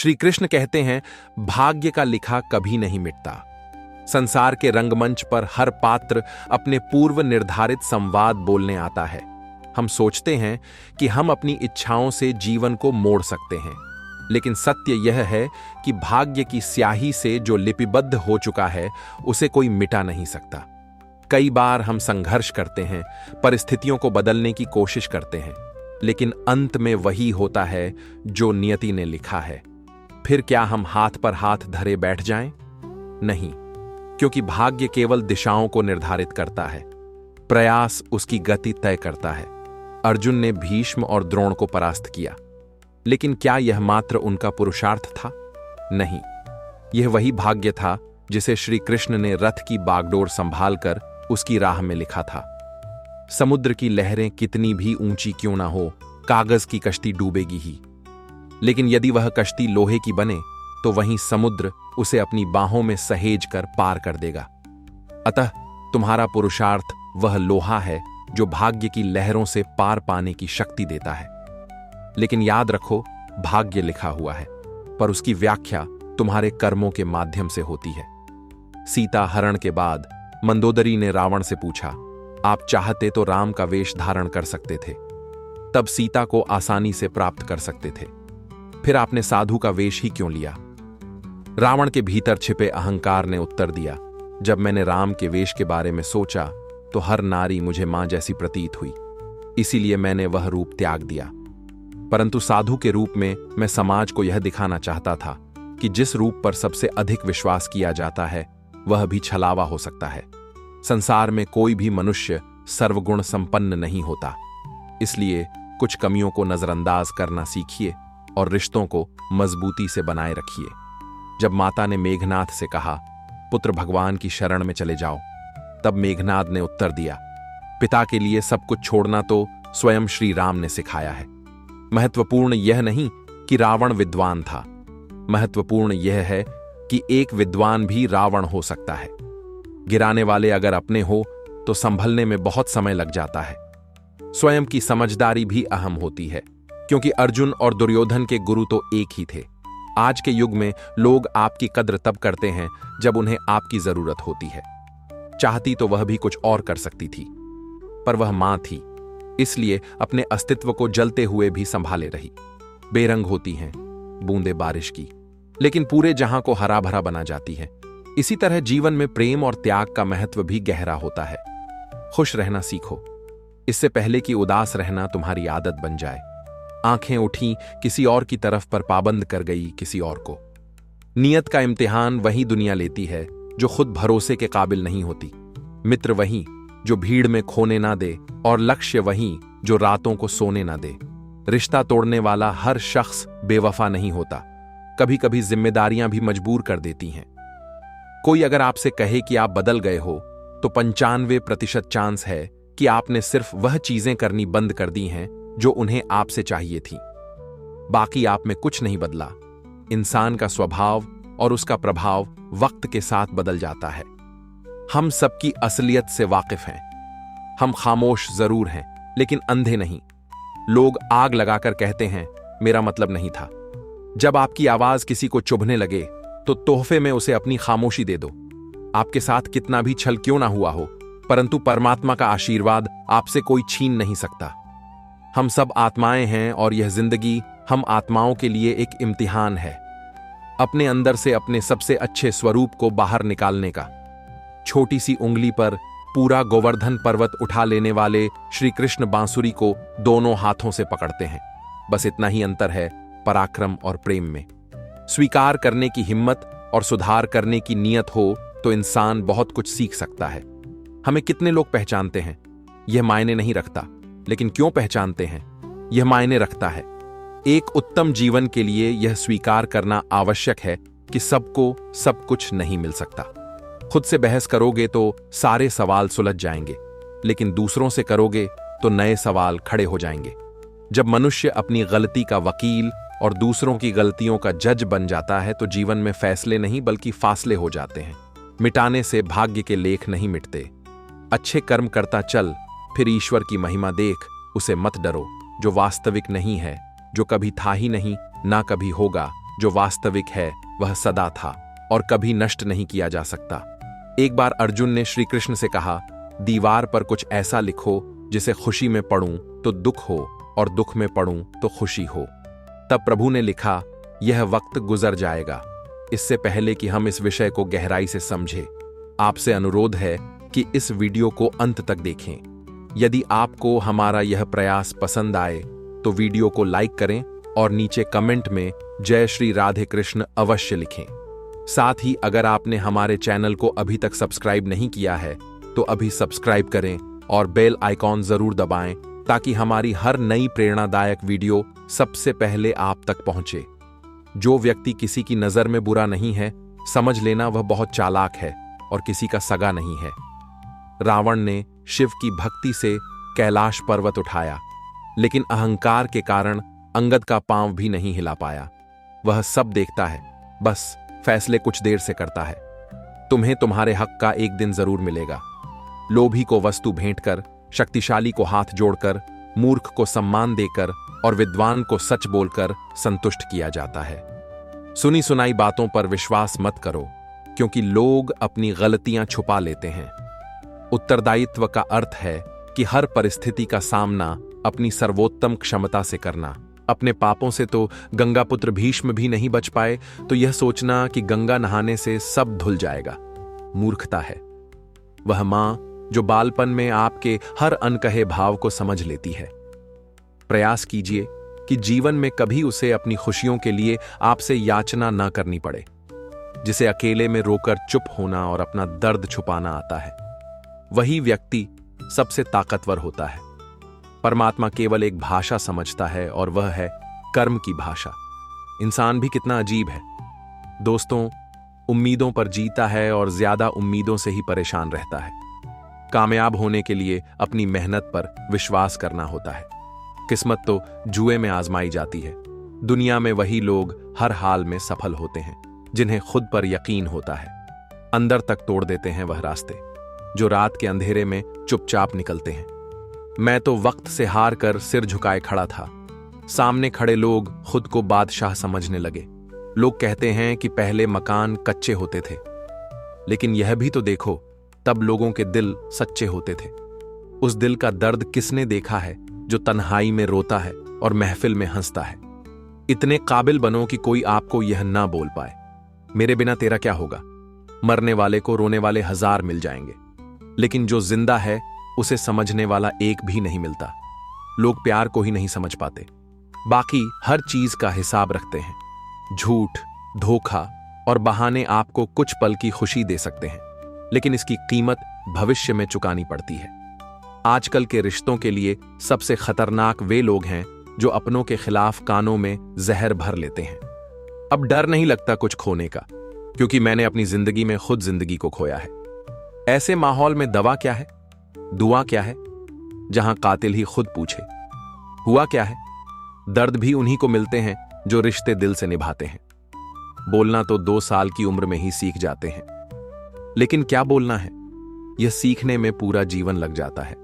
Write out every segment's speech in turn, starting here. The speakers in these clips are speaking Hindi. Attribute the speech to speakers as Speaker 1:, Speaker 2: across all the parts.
Speaker 1: श्री कृष्ण कहते हैं, भाग्य का लिखा कभी नहीं मिटता। संसार के रंगमंच पर हर पात्र अपने पूर्व निर्धारित संवाद बोलने आता है। हम सोचते हैं कि हम अपनी इच्छाओं से जीवन को मोड़ सकते हैं, लेकिन सत्य यह है कि भाग्य की स्याही से जो लिपिबद्ध हो चुका है उसे कोई मिटा नहीं सकता। कई बार हम संघर्ष करते हैं, परिस्थितियों को बदलने की कोशिश करते हैं, लेकिन अंत में वही होता है जो नियति ने लिखा है। फिर क्या हम हाथ पर हाथ धरे बैठ जाएं? नहीं, क्योंकि भाग्य केवल दिशाओं को निर्धारित करता है, प्रयास उसकी गति तय करता है। अर्जुन ने भीष्म और द्रोण को परास्त किया, लेकिन क्या यह मात्र उनका पुरुषार्थ था? नहीं, यह वही भाग्य था जिसे श्री कृष्ण ने रथ की बागडोर संभालकर उसकी राह में लिखा था। समुद्र की लहरें कितनी भी ऊंची क्यों ना हो, कागज की कश्ती डूबेगी ही, लेकिन यदि वह कश्ती लोहे की बने तो वहीं समुद्र उसे अपनी बाहों में सहेज कर पार कर देगा। अतः तुम्हारा पुरुषार्थ वह लोहा है जो भाग्य की लहरों से पार पाने की शक्ति देता है। लेकिन याद रखो, भाग्य लिखा हुआ है, पर उसकी व्याख्या तुम्हारे कर्मों के माध्यम से होती है। सीता हरण के बाद मंदोदरी ने रावण से पूछा, आप चाहते तो राम का वेश धारण कर सकते थे, तब सीता को आसानी से प्राप्त कर सकते थे, फिर आपने साधु का वेश ही क्यों लिया? रावण के भीतर छिपे अहंकार ने उत्तर दिया, जब मैंने राम के वेश के बारे में सोचा तो हर नारी मुझे मां जैसी प्रतीत हुई, इसीलिए मैंने वह रूप त्याग दिया। परंतु साधु के रूप में मैं समाज को यह दिखाना चाहता था कि जिस रूप पर सबसे अधिक विश्वास किया जाता है वह भी छलावा हो सकता है। संसार में कोई भी मनुष्य सर्वगुण संपन्न नहीं होता, इसलिए कुछ कमियों को नजरअंदाज करना सीखिए और रिश्तों को मजबूती से बनाए रखिए। जब माता ने मेघनाथ से कहा, पुत्र भगवान की शरण में चले जाओ, तब मेघनाथ ने उत्तर दिया, पिता के लिए सब कुछ छोड़ना तो स्वयं श्री राम ने सिखाया है। महत्वपूर्ण यह नहीं कि रावण विद्वान था, महत्वपूर्ण यह है कि एक विद्वान भी रावण हो सकता है। गिराने वाले अगर अपने हो तो संभलने में बहुत समय लग जाता है। स्वयं की समझदारी भी अहम होती है, क्योंकि अर्जुन और दुर्योधन के गुरु तो एक ही थे। आज के युग में लोग आपकी कद्र तब करते हैं जब उन्हें आपकी जरूरत होती है। चाहती तो वह भी कुछ और कर सकती थी, पर वह मां थी, इसलिए अपने अस्तित्व को जलते हुए भी संभाले रही। बेरंग होती हैं बूंदे बारिश की, लेकिन पूरे जहां को हरा भरा बना जाती हैं। इसी तरह जीवन में प्रेम और त्याग का महत्व भी गहरा होता है। खुश रहना सीखो, इससे पहले कि उदास रहना तुम्हारी आदत बन जाए। आंखें उठी किसी और की तरफ पर पाबंद कर गई किसी और को। नियत का इम्तिहान वही दुनिया लेती है जो खुद भरोसे के काबिल नहीं होती। मित्र वही जो भीड़ में खोने ना दे, और लक्ष्य वही जो रातों को सोने ना दे। रिश्ता तोड़ने वाला हर शख्स बेवफा नहीं होता, कभी कभी जिम्मेदारियां भी मजबूर कर देती हैं। कोई अगर आपसे कहे कि आप बदल गए हो, तो 95% चांस है कि आपने सिर्फ वह चीजें करनी बंद कर दी हैं जो उन्हें आपसे चाहिए थी। बाकी आप में कुछ नहीं बदला। इंसान का स्वभाव और उसका प्रभाव वक्त के साथ बदल जाता है। हम सबकी असलियत से वाकिफ हैं। हम खामोश जरूर हैं, लेकिन अंधे नहीं। लोग आग लगाकर कहते हैं, मेरा मतलब नहीं था। जब आपकी आवाज किसी को चुभने लगे तो तोहफे में उसे अपनी खामोशी दे दो। आपके साथ कितना भी छल क्यों ना हुआ हो, परंतु परमात्मा का आशीर्वाद आपसे कोई छीन नहीं सकता। हम सब आत्माएं हैं और यह जिंदगी हम आत्माओं के लिए एक इम्तिहान है, अपने अंदर से अपने सबसे अच्छे स्वरूप को बाहर निकालने का। छोटी सी उंगली पर पूरा गोवर्धन पर्वत उठा लेने वाले श्री कृष्ण बांसुरी को दोनों हाथों से पकड़ते हैं। बस इतना ही अंतर है पराक्रम और प्रेम में। स्वीकार करने की हिम्मत और सुधार करने की नीयत हो तो इंसान बहुत कुछ सीख सकता है। हमें कितने लोग पहचानते हैं यह मायने नहीं रखता, लेकिन क्यों पहचानते हैं यह मायने रखता है। एक उत्तम जीवन के लिए यह स्वीकार करना आवश्यक है कि सबको सब कुछ नहीं मिल सकता। खुद से बहस करोगे तो सारे सवाल सुलझ जाएंगे, लेकिन दूसरों से करोगे तो नए सवाल खड़े हो जाएंगे। जब मनुष्य अपनी गलती का वकील और दूसरों की गलतियों का जज बन जाता है तो जीवन में फैसले नहीं बल्कि फासले हो जाते हैं। मिटाने से भाग्य के लेख नहीं मिटते। अच्छे कर्म करता चल, फिर ईश्वर की महिमा देख। उसे मत डरो जो वास्तविक नहीं है, जो कभी था ही नहीं, ना कभी होगा, जो वास्तविक है वह सदा था और कभी नष्ट नहीं किया जा सकता। एक बार अर्जुन ने श्री कृष्ण से कहा, दीवार पर कुछ ऐसा लिखो जिसे खुशी में पढ़ूं तो दुख हो और दुख में पढ़ूं तो खुशी हो। तब प्रभु ने लिखा, यह वक्त गुजर जाएगा। इससे पहले कि हम इस विषय को गहराई से समझें, आपसे अनुरोध है कि इस वीडियो को अंत तक देखें। यदि आपको हमारा यह प्रयास पसंद आए तो वीडियो को लाइक करें और नीचे कमेंट में जय श्री राधे कृष्ण अवश्य लिखें। साथ ही अगर आपने हमारे चैनल को अभी तक सब्सक्राइब नहीं किया है तो अभी सब्सक्राइब करें और बेल आइकॉन जरूर दबाएं ताकि हमारी हर नई प्रेरणादायक वीडियो सबसे पहले आप तक पहुंचे। जो व्यक्ति किसी की नजर में बुरा नहीं है, समझ लेना वह बहुत चालाक है और किसी का सगा नहीं है। रावण ने शिव की भक्ति से कैलाश पर्वत उठाया, लेकिन अहंकार के कारण अंगद का पांव भी नहीं हिला पाया। वह सब देखता है, बस फैसले कुछ देर से करता है। तुम्हें तुम्हारे हक का एक दिन जरूर मिलेगा। लोभी को वस्तु भेंट कर, शक्तिशाली को हाथ जोड़कर, मूर्ख को सम्मान देकर और विद्वान को सच बोलकर संतुष्ट किया जाता है। सुनी सुनाई बातों पर विश्वास मत करो, क्योंकि लोग अपनी गलतियां छुपा लेते हैं। उत्तरदायित्व का अर्थ है कि हर परिस्थिति का सामना अपनी सर्वोत्तम क्षमता से करना। अपने पापों से तो गंगापुत्र भीष्म भी नहीं बच पाए, तो यह सोचना कि गंगा नहाने से सब धुल जाएगा मूर्खता है। वह मां जो बालपन में आपके हर अनकहे भाव को समझ लेती है। प्रयास कीजिए कि जीवन में कभी उसे अपनी खुशियों के लिए आपसे याचना न करनी पड़े। जिसे अकेले में रोकर चुप होना और अपना दर्द छुपाना आता है, वही व्यक्ति सबसे ताकतवर होता है। परमात्मा केवल एक भाषा समझता है और वह है कर्म की भाषा। इंसान भी कितना अजीब है दोस्तों, उम्मीदों पर जीता है और ज्यादा उम्मीदों से ही परेशान रहता है। कामयाब होने के लिए अपनी मेहनत पर विश्वास करना होता है। किस्मत तो जुए में आजमाई जाती है। दुनिया में वही लोग हर हाल में सफल होते हैं जिन्हें खुद पर यकीन होता है। अंदर तक तोड़ देते हैं वह रास्ते जो रात के अंधेरे में चुपचाप निकलते हैं। मैं तो वक्त से हार कर सिर झुकाए खड़ा था। सामने खड़े लोग खुद को बादशाह समझने लगे। लोग कहते हैं कि पहले मकान कच्चे होते थे, लेकिन यह भी तो देखो, तब लोगों के दिल सच्चे होते थे। उस दिल का दर्द किसने देखा है जो तन्हाई में रोता है और महफिल में हंसता है। इतने काबिल बनो कि कोई आपको यह ना बोल पाए, मेरे बिना तेरा क्या होगा। मरने वाले को रोने वाले 1000 मिल जाएंगे, लेकिन जो जिंदा है उसे समझने वाला एक भी नहीं मिलता। लोग प्यार को ही नहीं समझ पाते, बाकी हर चीज का हिसाब रखते हैं। झूठ, धोखा और बहाने आपको कुछ पल की खुशी दे सकते हैं, लेकिन इसकी कीमत भविष्य में चुकानी पड़ती है। आजकल के रिश्तों के लिए सबसे खतरनाक वे लोग हैं जो अपनों के खिलाफ कानों में जहर भर लेते हैं। अब डर नहीं लगता कुछ खोने का, क्योंकि मैंने अपनी जिंदगी में खुद जिंदगी को खोया है। ऐसे माहौल में दवा क्या है, दुआ क्या है, जहां कातिल ही खुद पूछे हुआ क्या है। दर्द भी उन्हीं को मिलते हैं जो रिश्ते दिल से निभाते हैं। बोलना तो 2 साल की उम्र में ही सीख जाते हैं, लेकिन क्या बोलना है यह सीखने में पूरा जीवन लग जाता है।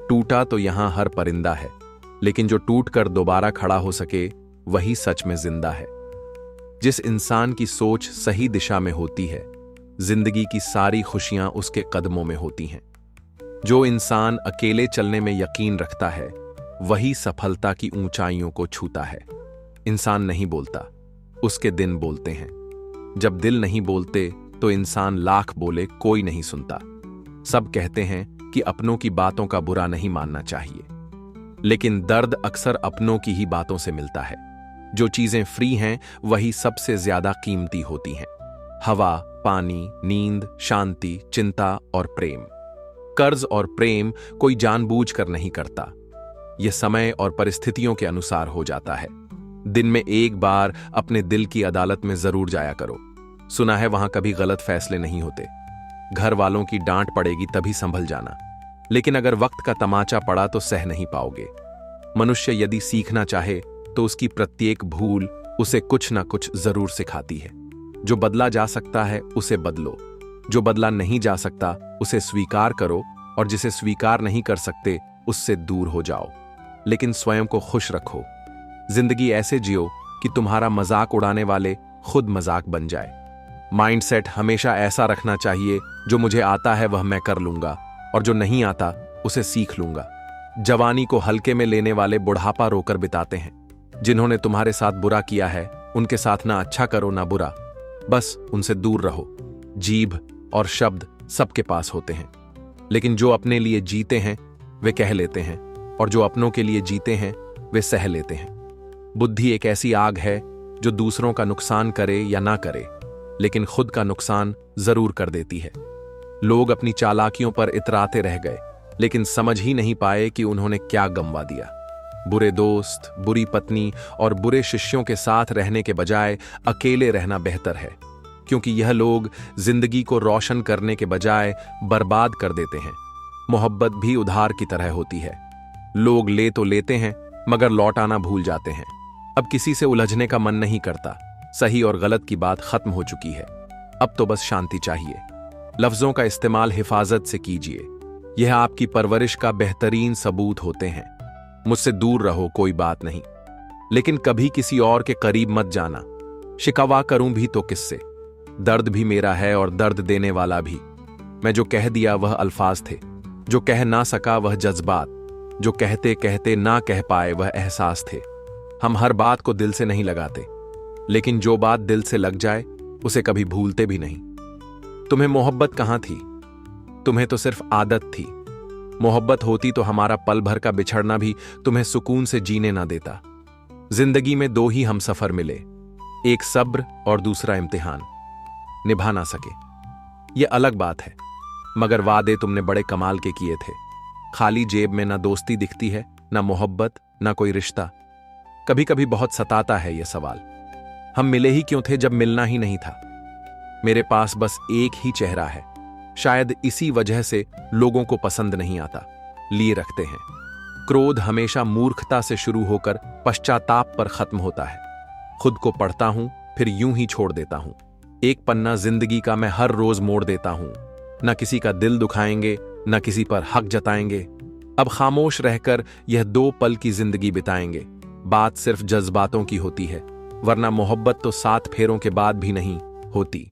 Speaker 1: टूटा तो यहां हर परिंदा है, लेकिन जो टूट कर दोबारा खड़ा हो सके वही सच में जिंदा है। जिस इंसान की सोच सही दिशा में होती है, जिंदगी की सारी खुशियां उसके कदमों में होती हैं। जो इंसान अकेले चलने में यकीन रखता है, वही सफलता की ऊंचाइयों को छूता है। इंसान नहीं बोलता, उसके दिन बोलते हैं। जब दिल नहीं बोलते तो इंसान लाख बोले कोई नहीं सुनता। सब कहते हैं कि अपनों की बातों का बुरा नहीं मानना चाहिए, लेकिन दर्द अक्सर अपनों की ही बातों से मिलता है। जो चीजें फ्री हैं वही सबसे ज्यादा कीमती होती हैं। हवा, पानी, नींद, शांति, चिंता और प्रेम। कर्ज और प्रेम कोई जानबूझकर नहीं करता, यह समय और परिस्थितियों के अनुसार हो जाता है। दिन में एक बार अपने दिल की अदालत में जरूर जाया करो। सुना है वहां कभी गलत फैसले नहीं होते। घर वालों की डांट पड़ेगी तभी संभल जाना, लेकिन अगर वक्त का तमाचा पड़ा तो सह नहीं पाओगे। मनुष्य यदि सीखना चाहे तो उसकी प्रत्येक भूल उसे कुछ ना कुछ जरूर सिखाती है। जो बदला जा सकता है उसे बदलो, जो बदला नहीं जा सकता उसे स्वीकार करो, और जिसे स्वीकार नहीं कर सकते उससे दूर हो जाओ, लेकिन स्वयं को खुश रखो। जिंदगी ऐसे जियो कि तुम्हारा मजाक उड़ाने वाले खुद मजाक बन जाए। माइंडसेट हमेशा ऐसा रखना चाहिए, जो मुझे आता है वह मैं कर लूंगा और जो नहीं आता उसे सीख लूंगा। जवानी को हल्के में लेने वाले बुढ़ापा रोकर बिताते हैं। जिन्होंने तुम्हारे साथ बुरा किया है उनके साथ ना अच्छा करो ना बुरा, बस उनसे दूर रहो। जीभ और शब्द सबके पास होते हैं, लेकिन जो अपने लिए जीते हैं वे कह लेते हैं और जो अपनों के लिए जीते हैं वे सह लेते हैं। बुद्धि एक ऐसी आग है जो दूसरों का नुकसान करे या ना करे, लेकिन खुद का नुकसान जरूर कर देती है। लोग अपनी चालाकियों पर इतराते रह गए, लेकिन समझ ही नहीं पाए कि उन्होंने क्या गंवा दिया। बुरे दोस्त, बुरी पत्नी और बुरे शिष्यों के साथ रहने के बजाय अकेले रहना बेहतर है, क्योंकि यह लोग जिंदगी को रोशन करने के बजाय बर्बाद कर देते हैं। मोहब्बत भी उधार की तरह होती है। लोग ले तो लेते हैं मगर लौटाना भूल जाते हैं। अब किसी से उलझने का मन नहीं करता। सही और गलत की बात खत्म हो चुकी है। अब तो बस शांति चाहिए। लफ्जों का इस्तेमाल हिफाजत से कीजिए, यह आपकी परवरिश का बेहतरीन सबूत होते हैं। मुझसे दूर रहो, कोई बात नहीं, लेकिन कभी किसी और के करीब मत जाना। शिकवा करूं भी तो किससे? दर्द भी मेरा है और दर्द देने वाला भी। मैं जो कह दिया वह अल्फाज थे, जो कह ना सका वह जज्बात, जो कहते कहते ना कह पाए वह एहसास थे। हम हर बात को दिल से नहीं लगाते, लेकिन जो बात दिल से लग जाए उसे कभी भूलते भी नहीं। तुम्हें मोहब्बत कहां थी? तुम्हें तो सिर्फ आदत थी। मोहब्बत होती तो हमारा पल भर का बिछड़ना भी तुम्हें सुकून से जीने ना देता। जिंदगी में दो ही हम सफर मिले, एक सब्र और दूसरा इम्तिहान। निभा ना सके यह अलग बात है, मगर वादे तुमने बड़े कमाल के किए थे। खाली जेब में ना दोस्ती दिखती है, ना मोहब्बत, ना कोई रिश्ता। कभी कभी बहुत सताता है यह सवाल, हम मिले ही क्यों थे जब मिलना ही नहीं था। मेरे पास बस एक ही चेहरा है, शायद इसी वजह से लोगों को पसंद नहीं आता, लिए रखते हैं। क्रोध हमेशा मूर्खता से शुरू होकर पश्चाताप पर खत्म होता है। खुद को पढ़ता हूं फिर यूं ही छोड़ देता हूं। एक पन्ना जिंदगी का मैं हर रोज मोड़ देता हूं। ना किसी का दिल दुखाएंगे, ना किसी पर हक जताएंगे। अब खामोश रहकर यह 2 पल की जिंदगी बिताएंगे। बात सिर्फ जज्बातों की होती है, वरना मोहब्बत तो 7 फेरों के बाद भी नहीं होती।